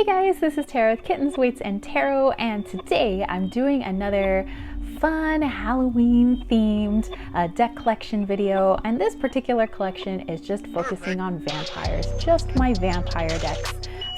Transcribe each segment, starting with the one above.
guys, this is Tara with Kittens, Weights, and Tarot, and today I'm doing another fun Halloween themed deck collection video, and this particular collection is just focusing on vampires, just my vampire decks.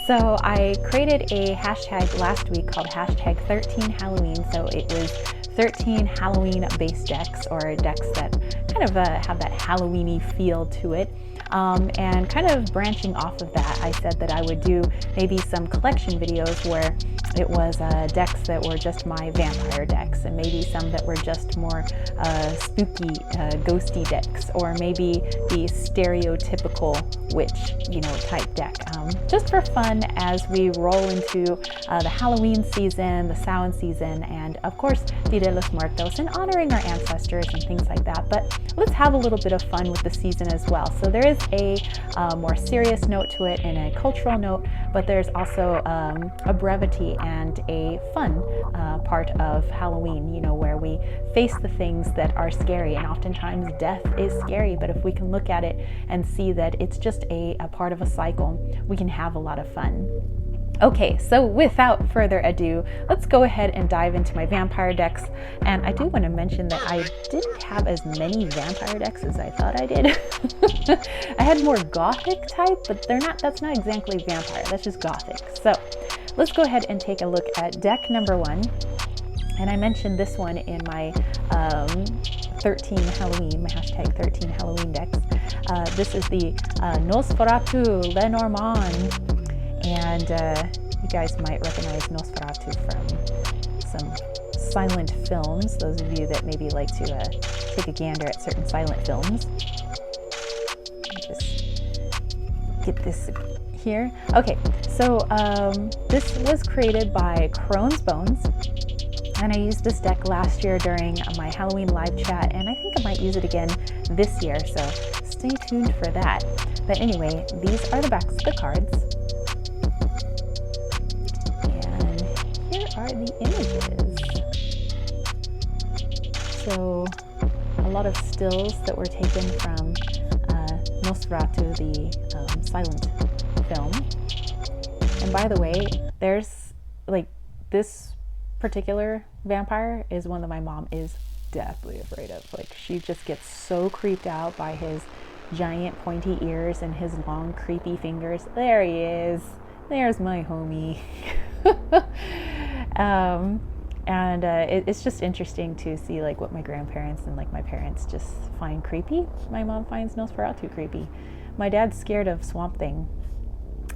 So I created a hashtag last week called hashtag 13 Halloween, so it was 13 Halloween based decks, or decks that kind of have that Halloweeny feel to it. And kind of branching off of that, I said that I would do maybe some collection videos where it was decks that were just my vampire decks, and maybe some that were just more spooky, ghosty decks, or maybe the stereotypical witch, type deck. Just for fun as we roll into the Halloween season, the Samhain season, and of course Dia de los Muertos, and honoring our ancestors and things like that. But let's have a little bit of fun with the season as well. So there is a more serious note to it and a cultural note, but there's also a brevity and a fun part of Halloween, where we face the things that are scary, and oftentimes death is scary, but if we can look at it and see that it's just a part of a cycle, we can have a lot of fun. Okay, so without further ado, let's go ahead and dive into my vampire decks. And I do want to mention that I didn't have as many vampire decks as I thought I did. I had more gothic type, but that's not exactly vampire, that's just gothic. So let's go ahead and take a look at deck number one. And I mentioned this one in my 13 Halloween, my hashtag 13 Halloween decks. This is the Nosferatu Lenormand. And you guys might recognize Nosferatu from some silent films, those of you that maybe like to take a gander at certain silent films. Just get this here. Okay, so this was created by Crone's Bones, and I used this deck last year during my Halloween live chat, and I think I might use it again this year, so stay tuned for that. But anyway, these are the backs of the cards. Are the images. So a lot of stills that were taken from Nosferatu, the silent film. And by the way, there's this particular vampire is one that my mom is deathly afraid of. She just gets so creeped out by his giant pointy ears and his long creepy fingers. There he is. There's my homie. It's just interesting to see what my grandparents and my parents just find creepy. My mom finds Nosferatu creepy. My dad's scared of Swamp Thing,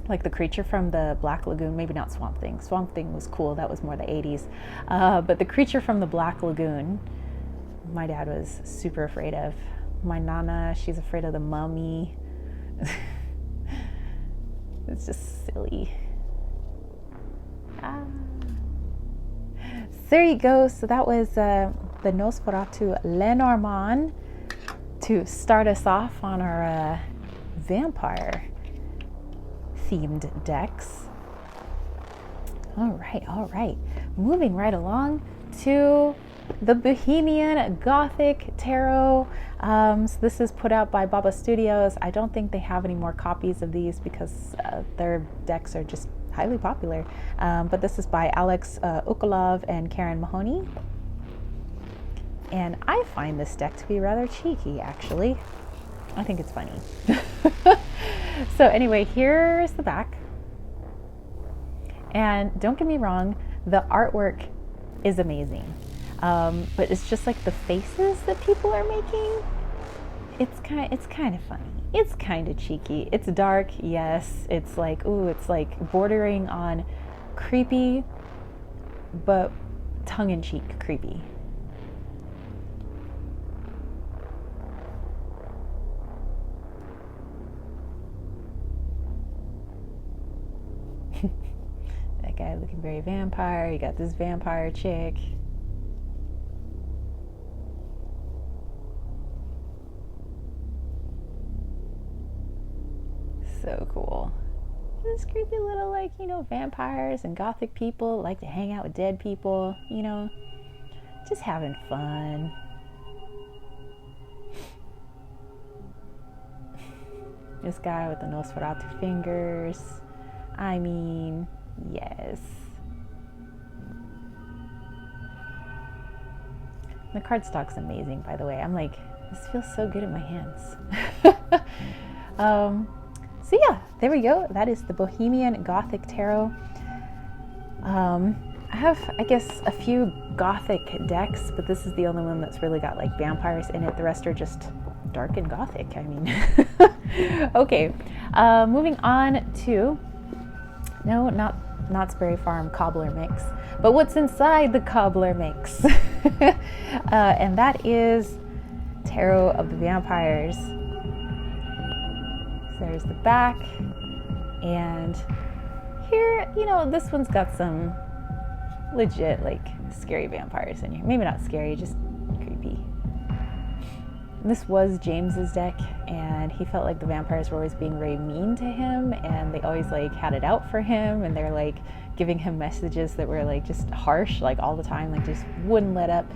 the creature from the Black Lagoon. Maybe not Swamp Thing. Swamp Thing was cool. That was more the 80s. But the creature from the Black Lagoon, my dad was super afraid of. My nana, she's afraid of the mummy. It's just silly. There you go. So that was the Nosferatu Lenormand to start us off on our vampire themed decks. All right. Moving right along to the Bohemian Gothic Tarot. So this is put out by Baba Studios. I don't think they have any more copies of these because their decks are just highly popular, but this is by Alex Ukolov and Karen Mahoney, and I find this deck to be rather cheeky, actually. I think it's funny. So anyway, here's the back, and don't get me wrong, the artwork is amazing, but it's just the faces that people are making. It's kind of funny. It's kind of cheeky. It's dark, yes. It's it's bordering on creepy, but tongue-in-cheek creepy. That guy looking very vampire. You got this vampire chick. So cool. This creepy little vampires and gothic people like to hang out with dead people, just having fun. This guy with the Nosferatu fingers. I mean, The cardstock's amazing, by the way. I'm like, this feels so good in my hands. So yeah, there we go. That is the Bohemian Gothic Tarot. I have, I guess, a few Gothic decks, but this is the only one that's really got like vampires in it. The rest are just dark and Gothic, I mean. Okay, moving on to, no, not Knott's Berry Farm cobbler mix, but what's inside the cobbler mix. And that is Tarot of the Vampires. So there's the back, and here, you know, this one's got some legit like scary vampires in here. Maybe not scary, just creepy. This was James's deck, and he felt like the vampires were always being very mean to him, and they always like had it out for him, and they're like giving him messages that were like just harsh, like all the time, like just wouldn't let up.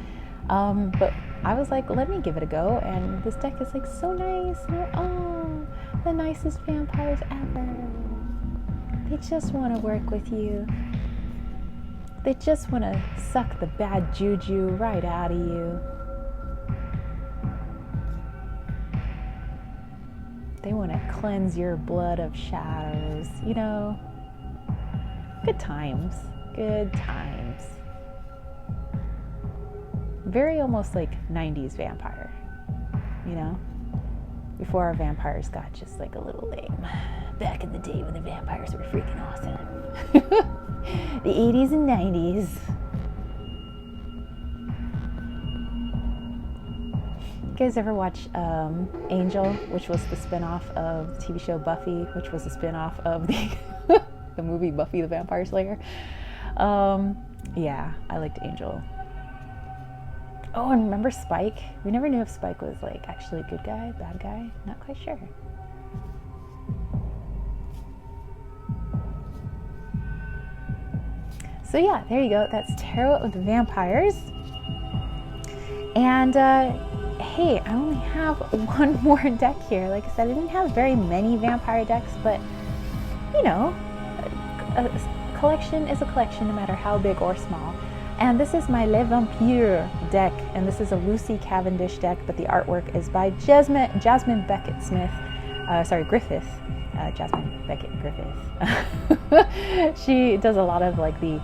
But I was like, let me give it a go, and this deck is like so nice. Oh, the nicest vampires ever. They just want to work with you. They just want to suck the bad juju right out of you. They want to cleanse your blood of shadows, you know. Good times, good times. Very almost like 90s vampire, you know, before our vampires got just like a little lame. Back in the day when the vampires were freaking awesome. The 80s and 90s. You guys ever watch Angel, which was the spinoff of the TV show Buffy, which was a spinoff of the the movie Buffy the Vampire Slayer? Yeah, I liked Angel. Oh, and remember Spike? We never knew if Spike was like actually a good guy, bad guy. Not quite sure. So yeah, there you go. That's Tarot of the Vampires. And hey, I only have one more deck here. Like I said, I didn't have very many vampire decks, but you know, a collection is a collection no matter how big or small. And this is my Les Vampires deck, and this is a Lucy Cavendish deck, but the artwork is by Jasmine Beckett Smith. Griffith. Jasmine Beckett Griffith. She does a lot of like the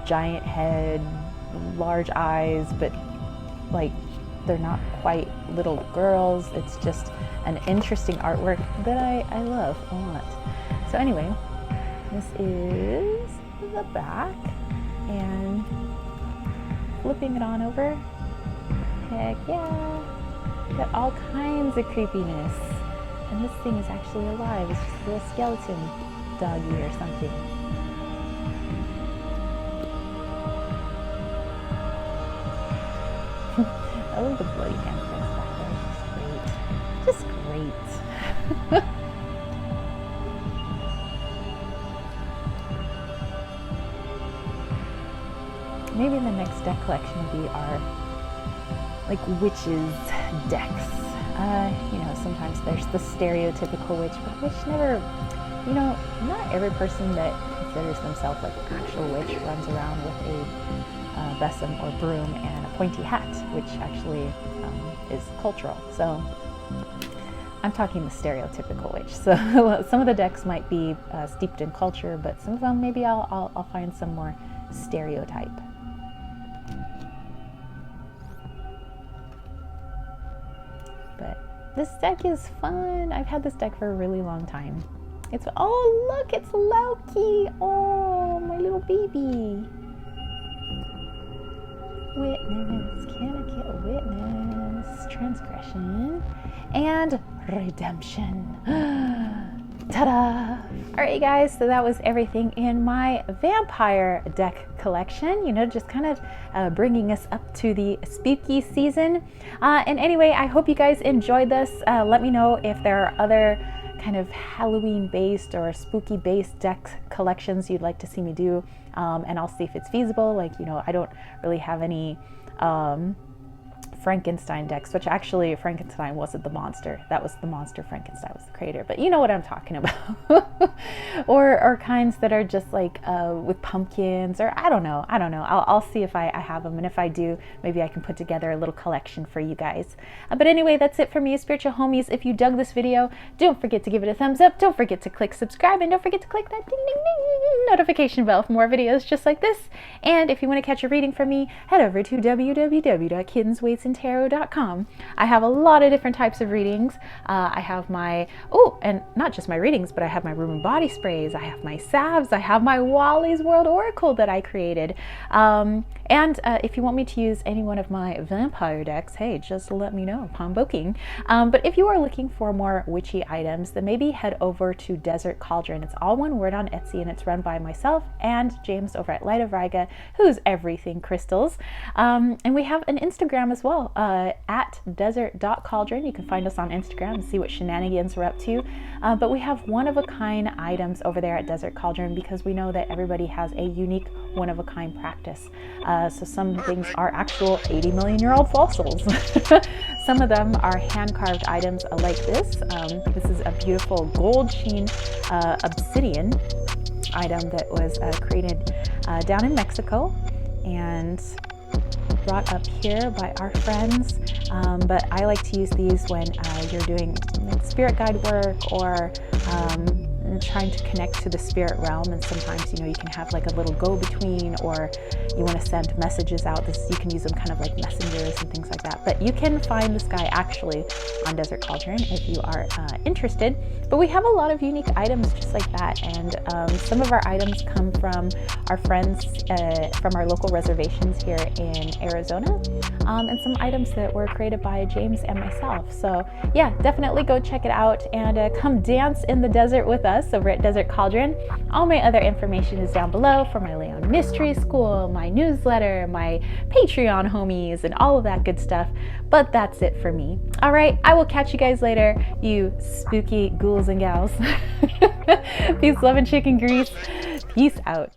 giant head, large eyes, but like they're not quite little girls. It's just an interesting artwork that I love a lot. So anyway, this is the back, and flipping it on over, heck yeah, got all kinds of creepiness. And this thing is actually alive. It's just a little skeleton doggy or something. I love the bloody handprints back there. Just great. Maybe the next deck collection will be our like witches decks. You know, sometimes there's the stereotypical witch, but which never, you know, not every person that considers themselves like an actual witch runs around with a besom or broom and a pointy hat, which actually is cultural. So I'm talking the stereotypical witch. So some of the decks might be steeped in culture, but some of them maybe I'll find some more stereotype. But this deck is fun. I've had this deck for a really long time. It's, oh look, it's Loki. Oh, my little baby. Witness, can I get a witness? Transgression and redemption. Ta-da! Alright guys, so that was everything in my vampire deck collection, you know, just kind of bringing us up to the spooky season. And anyway, I hope you guys enjoyed this. Let me know if there are other kind of Halloween based or spooky based deck collections you'd like to see me do, and I'll see if it's feasible. Like, you know, I don't really have any Frankenstein decks, which actually Frankenstein wasn't the monster. That was the monster. Frankenstein was the creator, but you know what I'm talking about. or kinds that are just like with pumpkins, or I don't know. I'll see if I have them, and if I do, maybe I can put together a little collection for you guys. But anyway, that's it for me, spiritual homies. If you dug this video, don't forget to give it a thumbs up. Don't forget to click subscribe, and don't forget to click that ding ding ding notification bell for more videos just like this. And if you want to catch a reading from me, head over to www.kittenswaitsandtarot.com. I have a lot of different types of readings. I have my, and not just my readings, but I have my room and body sprays. I have my salves. I have my Wally's World Oracle that I created. And if you want me to use any one of my vampire decks, hey, just let me know upon booking. But if you are looking for more witchy items, then maybe head over to Desert Cauldron. It's all one word on Etsy, and it's run by myself and James over at Light of Riga, who's everything crystals. And we have an Instagram as well, at desert.cauldron. You can find us on Instagram and see what shenanigans we're up to. But we have one-of-a-kind items over there at Desert Cauldron because we know that everybody has a unique one-of-a-kind practice. So some things are actual 80 million year old fossils. Some of them are hand-carved items like this. This is a beautiful gold sheen obsidian item that was created down in Mexico and brought up here by our friends. But I like to use these when you're doing spirit guide work or trying to connect to the spirit realm, and sometimes you can have like a little go-between, or you want to send messages out. You can use them kind of like messengers and things like that. But you can find this guy actually on Desert Cauldron if you are interested. But we have a lot of unique items just like that, and some of our items come from our friends from our local reservations here in Arizona, and some items that were created by James and myself. So yeah, definitely go check it out and come dance in the desert with us over at Desert Cauldron. All my other information is down below for my Leon Mystery School, my newsletter, my Patreon homies, and all of that good stuff. But that's it for me. All right, I will catch you guys later, you spooky ghouls and gals. Peace, love, and chicken grease. Peace out.